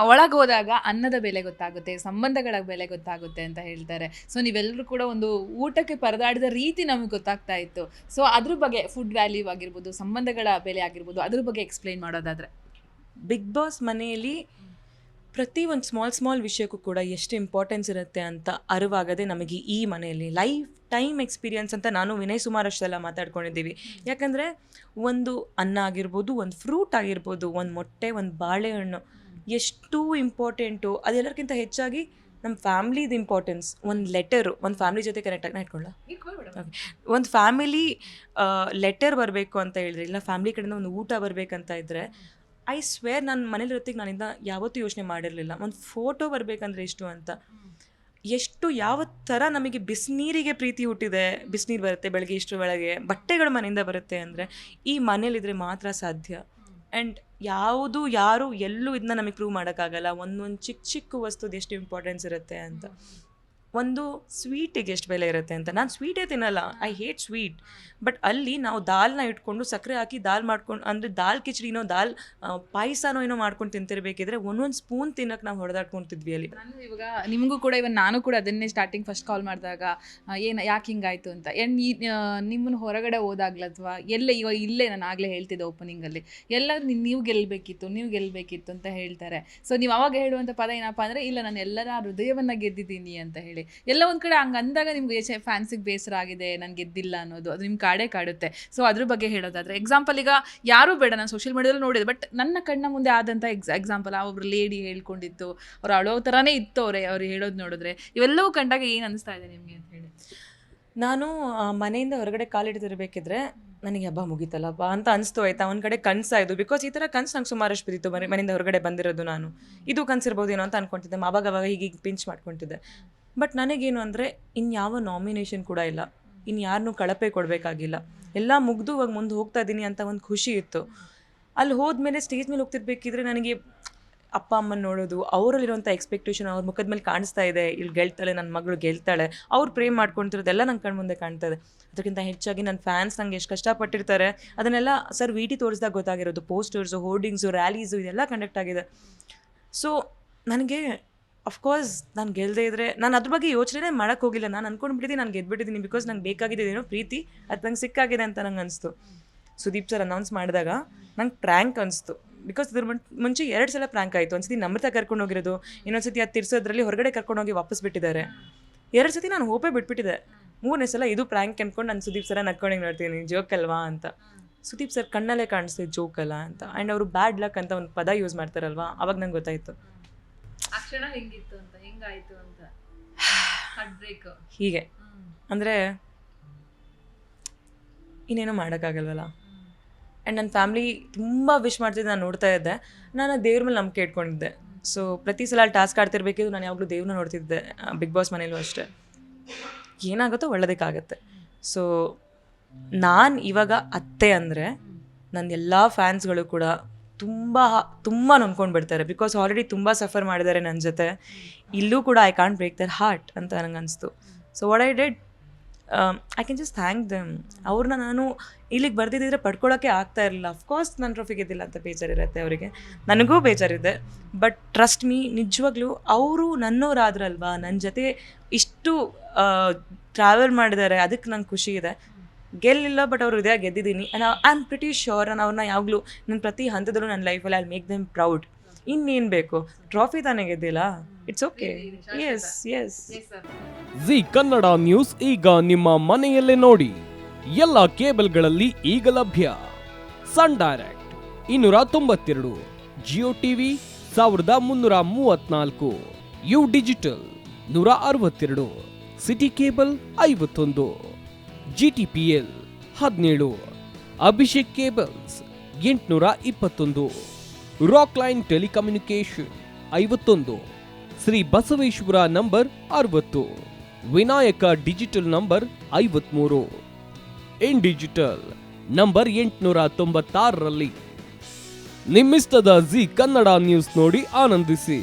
ಒಳಗೆ ಹೋದಾಗ ಅನ್ನದ ಬೆಲೆ ಗೊತ್ತಾಗುತ್ತೆ, ಸಂಬಂಧಗಳ ಬೆಲೆ ಗೊತ್ತಾಗುತ್ತೆ ಅಂತ ಹೇಳ್ತಾರೆ. ಸೊ ನೀವೆಲ್ಲರೂ ಕೂಡ ಒಂದು ಊಟಕ್ಕೆ ಪರದಾಡಿದ ರೀತಿ ನಮಗೆ ಗೊತ್ತಾಗ್ತಾ ಇತ್ತು. ಸೊ ಅದ್ರ ಬಗ್ಗೆ ಫುಡ್ ವ್ಯಾಲ್ಯೂ ಆಗಿರ್ಬೋದು, ಸಂಬಂಧಗಳ ಬೆಲೆ ಆಗಿರ್ಬೋದು, ಅದ್ರ ಬಗ್ಗೆ ಎಕ್ಸ್ಪ್ಲೈನ್ ಮಾಡೋದಾದ್ರೆ. ಬಿಗ್ ಬಾಸ್ ಮನೆಯಲ್ಲಿ ಪ್ರತಿ ಒಂದು ಸ್ಮಾಲ್ ವಿಷಯಕ್ಕೂ ಕೂಡ ಎಷ್ಟು ಇಂಪಾರ್ಟೆನ್ಸ್ ಇರುತ್ತೆ ಅಂತ ಅರಿವಾಗದೆ ನಮಗೆ ಈ ಮನೆಯಲ್ಲಿ ಲೈಫ್ ಟೈಮ್ ಎಕ್ಸ್ಪೀರಿಯನ್ಸ್ ಅಂತ ನಾನು ವಿನಯ್ ಸುಮಾರ್ ಅಷ್ಟೆಲ್ಲ ಮಾತಾಡ್ಕೊಂಡಿದ್ದೀವಿ. ಯಾಕಂದರೆ ಒಂದು ಅನ್ನ ಆಗಿರ್ಬೋದು, ಒಂದು ಫ್ರೂಟ್ ಆಗಿರ್ಬೋದು, ಒಂದು ಮೊಟ್ಟೆ, ಒಂದು ಬಾಳೆಹಣ್ಣು ಎಷ್ಟು ಇಂಪಾರ್ಟೆಂಟು. ಅದೆಲ್ಲರಿಗಿಂತ ಹೆಚ್ಚಾಗಿ ನಮ್ಮ ಫ್ಯಾಮ್ಲಿದು ಇಂಪಾರ್ಟೆನ್ಸ್. ಒಂದು ಲೆಟರು ಒಂದು ಫ್ಯಾಮ್ಲಿ ಜೊತೆ ಕನೆಕ್ಟಾಗಿ ಇಟ್ಕೊಳ್ಳ, ಒಂದು ಫ್ಯಾಮಿಲಿ ಲೆಟರ್ ಬರಬೇಕು ಅಂತ ಹೇಳಿದ್ರೆ, ಇಲ್ಲ ಫ್ಯಾಮ್ಲಿ ಕಡೆಯಿಂದ ಒಂದು ಊಟ ಬರಬೇಕಂತ ಇದ್ದರೆ, ಐ ಸ್ವೇರ್ ನನ್ನ ಮನೇಲಿರೋತ್ತಿಗೆ ನಾನಿಂದ ಯಾವತ್ತೂ ಯೋಚನೆ ಮಾಡಿರಲಿಲ್ಲ ಒಂದು ಫೋಟೋ ಬರಬೇಕಂದ್ರೆ ಎಷ್ಟು ಅಂತ. ಎಷ್ಟು ಯಾವ ಥರ ನಮಗೆ ಬಿಸಿನೀರಿಗೆ ಪ್ರೀತಿ ಹುಟ್ಟಿದೆ. ಬಿಸಿನೀರು ಬರುತ್ತೆ ಬೆಳಗ್ಗೆ ಇಷ್ಟರ ಒಳಗೆ, ಬಟ್ಟೆಗಳು ಮನೆಯಿಂದ ಬರುತ್ತೆ ಅಂದರೆ ಈ ಮನೇಲಿದ್ರೆ ಮಾತ್ರ ಸಾಧ್ಯ. ಆ್ಯಂಡ್ ಯಾರು ಎಲ್ಲೂ ಇದನ್ನ ನಮಗೆ ಪ್ರೂವ್ ಮಾಡೋಕ್ಕಾಗಲ್ಲ. ಒಂದೊಂದು ಚಿಕ್ಕ ವಸ್ತುದು ಎಷ್ಟು ಇಂಪಾರ್ಟೆನ್ಸ್ ಇರುತ್ತೆ ಅಂತ. ಒಂದು ಸ್ವೀಟಿಗೆ ಎಷ್ಟು ಬೆಲೆ ಇರುತ್ತೆ ಅಂತ. ನಾನು ಸ್ವೀಟೇ ತಿನ್ನಲ್ಲ, ಐ ಹೇಟ್ ಸ್ವೀಟ್. ಬಟ್ ಅಲ್ಲಿ ನಾವು ದಾಲ್ನ ಇಟ್ಕೊಂಡು ಸಕ್ಕರೆ ಹಾಕಿ ದಾಲ್ ಮಾಡ್ಕೊಂಡು, ಅಂದರೆ ದಾಲ್ ಕಿಚಡಿನೋ ದಾಲ್ ಪಾಯಸನೋ ಏನೋ ಮಾಡ್ಕೊಂಡು ತಿಂತಿರ್ಬೇಕಿದ್ರೆ ಒಂದೊಂದು ಸ್ಪೂನ್ ತಿನ್ನಕ್ಕೆ ನಾವು ಹೊಡೆದಾಡ್ಕೊತಿದ್ವಿ ಅಲ್ಲಿ. ನಾನು ಇವಾಗ ನಿಮಗೂ ಕೂಡ ನಾನು ಕೂಡ ಅದನ್ನೇ ಸ್ಟಾರ್ಟಿಂಗ್ ಫಸ್ಟ್ ಕಾಲ್ ಮಾಡಿದಾಗ ಯಾಕೆ ಹಿಂಗಾಯ್ತು ಅಂತ. ನಿಮ್ಮನ್ನು ಹೊರಗಡೆ ಹೋದಾಗ್ಲ ಅಥವಾ ಇಲ್ಲೇ ನಾನು ಆಗಲೇ ಹೇಳ್ತಿದ್ದೆ ಓಪನಿಂಗಲ್ಲಿ, ಎಲ್ಲರೂ ನೀವು ಗೆಲ್ಲಬೇಕಿತ್ತು ಅಂತ ಹೇಳ್ತಾರೆ. ಸೊ ನೀವು ಅವಾಗ ಹೇಳುವಂಥ ಪದ ಏನಪ್ಪ ಅಂದರೆ, ಇಲ್ಲ ನಾನು ಎಲ್ಲರ ಹೃದಯವನ್ನು ಗೆದ್ದಿದ್ದೀನಿ ಅಂತ ಹೇಳಿ. ಎಲ್ಲ ಒಂದು ಕಡೆ ಹಂಗೆ ಅಂದಾಗ ನಿಮ್ಗೆ ಫ್ಯಾನ್ಸಿಗೆ ಬೇಸರ ಆಗಿದೆ, ನಾನು ಗೆದ್ದಿಲ್ಲ ಅನ್ನೋದು, ಅದು ನಿಮ್ಗೆ ಕಾಡುತ್ತೆ. ಸೊ ಅದ್ರ ಬಗ್ಗೆ ಹೇಳೋದಾದ್ರೆ ಎಕ್ಸಾಂಪಲ್, ಈಗ ಯಾರೂ ಬೇಡ, ನಾನು ಸೋಷಿಯಲ್ ಮೀಡಿಯಾದಲ್ಲಿ ನೋಡಿದೆ, ಬಟ್ ನನ್ನ ಕಣ್ಣ ಮುಂದೆ ಆದಂಥ ಎಕ್ಸಾಂಪಲ್ ಒಬ್ರು ಲೇಡಿ ಹೇಳ್ಕೊಂಡಿತ್ತು, ಅವ್ರು ಅಳೋ ಥರನೇ ಇತ್ತು ಅವ್ರು ಹೇಳೋದು ನೋಡಿದ್ರೆ. ಇವೆಲ್ಲವೂ ಕಂಡಾಗ ಏನು ಅನಿಸ್ತಾ ಇದೆ ನಿಮಗೆ ಅಂತ ಹೇಳಿ. ನಾನು ಮನೆಯಿಂದ ಹೊರಗಡೆ ಕಾಲಿಡ್ತಿರ್ಬೇಕಿದ್ರೆ ನನಗೆ ಹಬ್ಬ ಮುಗೀತಲ್ಲಪ್ಪ ಅಂತ ಅನಿಸ್ತು. ಆಯ್ತಾ, ಒಂದು ಕಡೆ ಕನಸಾಯಿತು. ಬಿಕಾಸ್ ಈ ಥರ ಕನಸು ನಂಗೆ ಸುಮಾರಷ್ಟು ಬಿದ್ದಿತ್ತು. ಮನೆಯಿಂದ ಹೊರಗಡೆ ಬಂದಿರೋದು ನಾನು. ಇದು ಕನಸಿರ್ಬೋದೇನೋ ಅಂತ ಅಂದ್ಕೊತಿದ್ದೆ. ಅವಾಗ ಹೀಗೆ ಪಿಂಚ್ ಮಾಡ್ಕೊತಿದ್ದೆ. ಬಟ್ ನನಗೇನು ಅಂದರೆ ಇನ್ಯಾವ ನಾಮಿನೇಷನ್ ಕೂಡ ಇಲ್ಲ, ಇನ್ಯಾರನ್ನೂ ಕಳಪೆ ಕೊಡಬೇಕಾಗಿಲ್ಲ, ಎಲ್ಲ ಮುಗಿದು ಇವಾಗ ಮುಂದೆ ಹೋಗ್ತಾ ಇದ್ದೀನಿ ಅಂತ ಒಂದು ಖುಷಿ ಇತ್ತು. ಅಲ್ಲಿ ಹೋದ್ಮೇಲೆ ಸ್ಟೇಜ್ ಮೇಲೆ ಹೋಗ್ತಿರ್ಬೇಕಿದ್ರೆ ನನಗೆ ಅಪ್ಪ ಅಮ್ಮನ ನೋಡೋದು, ಅವರಲ್ಲಿರುವಂಥ ಎಕ್ಸ್ಪೆಕ್ಟೇಷನ್ ಅವ್ರ ಮುಖದ ಮೇಲೆ ಕಾಣಿಸ್ತಾ ಇದೆ. ಇಲ್ಲಿ ಗೆಲ್ತಾಳೆ, ನನ್ನ ಮಗಳು ಗೆಲ್ತಾಳೆ, ಅವ್ರು ಪ್ರೇಮ್ ಮಾಡ್ಕೊತಿರೋದೆಲ್ಲ ನಂಗೆ ಕಣ್ಣು ಮುಂದೆ ಕಾಣ್ತಾ ಇದೆ. ಅದಕ್ಕಿಂತ ಹೆಚ್ಚಾಗಿ ನನ್ನ ಫ್ಯಾನ್ಸ್ ನಂಗೆ ಎಷ್ಟು ಕಷ್ಟಪಟ್ಟಿರ್ತಾರೆ ಅದನ್ನೆಲ್ಲ ಸರ್ ವಿ ಟಿ ತೋರಿಸ್ದಾಗ ಗೊತ್ತಾಗಿರೋದು. ಪೋಸ್ಟರ್ಸು, ಹೋರ್ಡಿಂಗ್ಸು, ರ್ಯಾಲೀಸು ಇದೆಲ್ಲ ಕಂಡಕ್ಟ್ ಆಗಿದೆ. ಸೊ ನನಗೆ ಅಫ್ಕೋರ್ಸ್ ನಾನು ಗೆಲ್ಲದೆ ಇದ್ದರೆ ನಾನು ಅದ್ರ ಬಗ್ಗೆ ಯೋಚನೆ ಮಾಡೋಕ್ಕೆ ಹೋಗಿಲ್ಲ. ನಾನು ಅಂದ್ಕೊಂಡ್ಬಿಟ್ಟಿದ್ದೀನಿ ನಾನು ಗೆದ್ಬಿಟ್ಟಿದ್ದೀನಿ. ಬಿಕಾಸ್ ನಂಗೆ ಬೇಕಾಗಿದ್ದೇನೋ ಪ್ರೀತಿ, ಅದು ನಂಗೆ ಸಿಕ್ಕಾಗಿದೆ ಅಂತ ನಂಗೆ ಅನಿಸ್ತು. ಸುದೀಪ್ ಸರ್ ಅನೌನ್ಸ್ ಮಾಡಿದಾಗ ನಂಗೆ ಪ್ರ್ಯಾಂಕ್ ಅನಿಸ್ತು. ಬಿಕಾಸ್ ಇದ್ರ ಮುಂಚೆ 2 ಸಲ ಪ್ರ್ಯಾಂಕ್ ಆಯಿತು. ಒಂದು ಸತಿ ನಮ್ರತ ಕರ್ಕೊಂಡು ಹೋಗಿರೋದು, ಇನ್ನೊಂದು ಸತಿ ಅದು ತಿರ್ಸೋದ್ರಲ್ಲಿ ಹೊರಗಡೆ ಕರ್ಕೊಂಡೋಗಿ ವಾಪಸ್ ಬಿಟ್ಟಿದ್ದಾರೆ. 2 ಸತಿ ನಾನು ಹೋಪೇ ಬಿಟ್ಬಿಟ್ಟಿದ್ದೆ. 3ನೇ ಸಲ ಇದು ಪ್ರ್ಯಾಂಕ್ ಅಂದ್ಕೊಂಡು ನಾನು ಸುದೀಪ್ ಸರ ನಡ್ಕೊಂಡಂಗೆ ನೋಡ್ತೀನಿ, ಜೋಕ್ ಅಲ್ವಾ ಅಂತ. ಸುದೀಪ್ ಸರ್ ಕಣ್ಣಲ್ಲೇ ಕಾಣಿಸ್ತೀವಿ ಜೋಕ್ ಅಲ್ಲ ಅಂತ. ಆ್ಯಂಡ್ ಅವರು ಬ್ಯಾಡ್ ಲಕ್ ಅಂತ ಒಂದು ಪದ ಯೂಸ್ ಮಾಡ್ತಾರಲ್ವಾ, ಅವಾಗ ನಂಗೆ ಗೊತ್ತಾಯಿತು ಹೀಗೆ. ಅಂದರೆ ಇನ್ನೇನೋ ಮಾಡೋಕ್ಕಾಗಲ್ವಲ್ಲ. ಆ್ಯಂಡ್ ನನ್ನ ಫ್ಯಾಮ್ಲಿ ತುಂಬ ವಿಶ್ ಮಾಡ್ತಿದ್ದೆ, ನಾನು ನೋಡ್ತಾ ಇದ್ದೆ. ನಾನು ದೇವ್ರ ಮೇಲೆ ನಂಬಿಕೆ ಇಟ್ಕೊಂಡಿದ್ದೆ. ಸೊ ಪ್ರತಿ ಸಲ ಟಾಸ್ಕ್ ಆಡ್ತಿರ್ಬೇಕಿದ್ದು ನಾನು ಯಾವಾಗಲೂ ದೇವ್ರನ್ನ ನೋಡ್ತಿದ್ದೆ. ಬಿಗ್ ಬಾಸ್ ಮನೇಲೂ ಅಷ್ಟೇ, ಏನಾಗುತ್ತೋ ಒಳ್ಳೆದಕ್ಕಾಗತ್ತೆ. ಸೊ ನಾನು ಇವಾಗ ಅತ್ತೆ ಅಂದರೆ ನನ್ನ ಎಲ್ಲ ಫ್ಯಾನ್ಸ್ಗಳು ಕೂಡ ತುಂಬ ನೊಂದ್ಕೊಂಡು ಬಿಡ್ತಾರೆ. ಬಿಕಾಸ್ ಆಲ್ರೆಡಿ ತುಂಬ ಸಫರ್ ಮಾಡಿದ್ದಾರೆ ನನ್ನ ಜೊತೆ. ಇಲ್ಲೂ ಕೂಡ I can't break their heart ಅಂತ ನನಗೆ ಅನಿಸ್ತು. So what I did, I can just thank them. ಅವ್ರನ್ನ ನಾನು ಇಲ್ಲಿಗೆ ಬರ್ದಿದ್ದಿದ್ರೆ ಪಡ್ಕೊಳ್ಳೋಕ್ಕೆ ಆಗ್ತಾ ಇರಲಿಲ್ಲ. ಅಫ್ಕೋರ್ಸ್ ನನ್ನ ಟ್ರೋಫಿ ಗೆದ್ದಿಲ್ಲ ಅಂತ ಬೇಜಾರಿರುತ್ತೆ ಅವರಿಗೆ, ನನಗೂ ಬೇಜಾರಿದೆ. ಬಟ್ ಟ್ರಸ್ಟ್ ಮೀ, ನಿಜವಾಗ್ಲೂ ಅವರು ನನ್ನೋರಾದ್ರಲ್ವಾ, ನನ್ನ ಜೊತೆ ಇಷ್ಟು ಟ್ರಾವೆಲ್ ಮಾಡಿದ್ದಾರೆ, ಅದಕ್ಕೆ ನಂಗೆ ಖುಷಿ ಇದೆ. ಗೆಲ್ಲಿಲ್ಲ, ಬಟ್ ಅವ್ರ ಹೃದಯ ಗೆದ್ದಿದ್ದೀನಿ. And I am pretty sure ನಾನು ಅವ್ರನ್ನ ಯಾವಾಗಲೂ ನನ್ನ ಪ್ರತಿ ಹಂತದಲ್ಲೂ ನನ್ನ ಲೈಫಲ್ಲಿ ಐ ಮೇಕ್ ದೆಮ್ ಪ್ರೌಡ್. ಇನ್ನೇನು ಬೇಕು, ಟ್ರಾಫಿ ತಾನೇ ಗೆದ್ದಿಲ್ಲ, it's okay. Yes yes. Zee Kannada News ಈಗ ನಿಮ್ಮ ಮನೆಯಲ್ಲೇ ನೋಡಿ. ಎಲ್ಲ ಕೇಬಲ್ಗಳಲ್ಲಿ ಈಗ ಲಭ್ಯ. Sun Direct 292, Jio TV 1334, U Digital 162, City Cable 51, GTPL 17, Abhishek Cables 821, Rockline Telecommunication 51, Shri Basaveshwara number 60, Vinayaka Digital number 53, In Digital number 896ರಲ್ಲಿ. ನಿಮ್ಮಿಸ್ತದ ಜಿ ಕನ್ನಡ ನ್ಯೂಸ್ ನೋಡಿ ಆನಂದಿಸಿ.